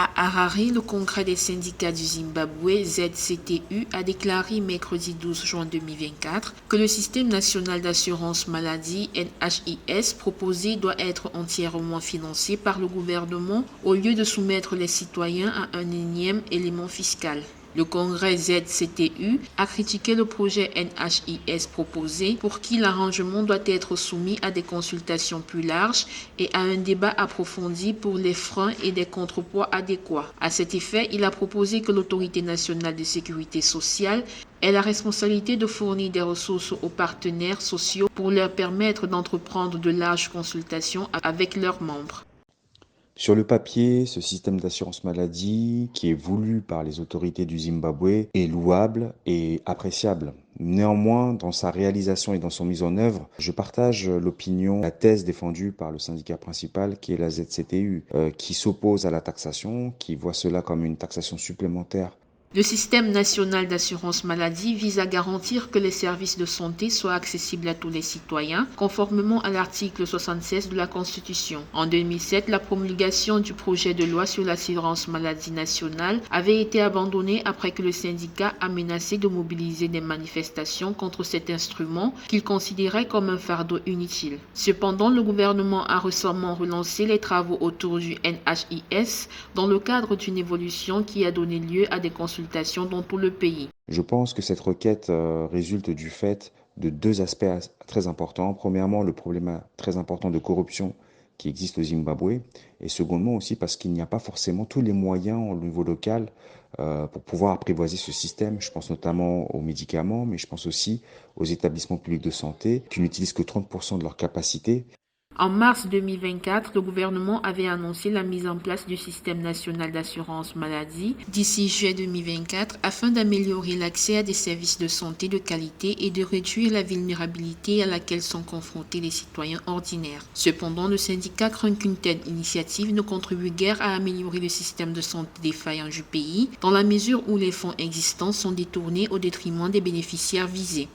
À Harare, le congrès des syndicats du Zimbabwe, ZCTU, a déclaré mercredi 12 juin 2024 que le système national d'assurance maladie, NHIS, proposé doit être entièrement financé par le gouvernement au lieu de soumettre les citoyens à un énième élément fiscal. Le congrès ZCTU a critiqué le projet NHIS proposé pour qui l'arrangement doit être soumis à des consultations plus larges et à un débat approfondi pour les freins et des contrepoids adéquats. À cet effet, il a proposé que l'Autorité nationale de sécurité sociale ait la responsabilité de fournir des ressources aux partenaires sociaux pour leur permettre d'entreprendre de larges consultations avec leurs membres. Sur le papier, ce système d'assurance maladie, qui est voulu par les autorités du Zimbabwe, est louable et appréciable. Néanmoins, dans sa réalisation et dans son mise en œuvre, je partage l'opinion, la thèse défendue par le syndicat principal qui est la ZCTU, qui s'oppose à la taxation, qui voit cela comme une taxation supplémentaire. Le système national d'assurance maladie vise à garantir que les services de santé soient accessibles à tous les citoyens, conformément à l'article 76 de la Constitution. En 2007, la promulgation du projet de loi sur l'assurance maladie nationale avait été abandonnée après que le syndicat a menacé de mobiliser des manifestations contre cet instrument qu'il considérait comme un fardeau inutile. Cependant, le gouvernement a récemment relancé les travaux autour du NHIS dans le cadre d'une évolution qui a donné lieu à des consultations dans tout le pays. Je pense que cette requête résulte du fait de deux aspects très importants. Premièrement, le problème très important de corruption qui existe au Zimbabwe. Et secondement aussi parce qu'il n'y a pas forcément tous les moyens au niveau local pour pouvoir apprivoiser ce système. Je pense notamment aux médicaments, mais je pense aussi aux établissements publics de santé qui n'utilisent que 30% de leur capacité. En mars 2024, le gouvernement avait annoncé la mise en place du système national d'assurance maladie d'ici juillet 2024 afin d'améliorer l'accès à des services de santé de qualité et de réduire la vulnérabilité à laquelle sont confrontés les citoyens ordinaires. Cependant, le syndicat craint qu'une telle initiative ne contribue guère à améliorer le système de santé défaillant du pays, dans la mesure où les fonds existants sont détournés au détriment des bénéficiaires visés.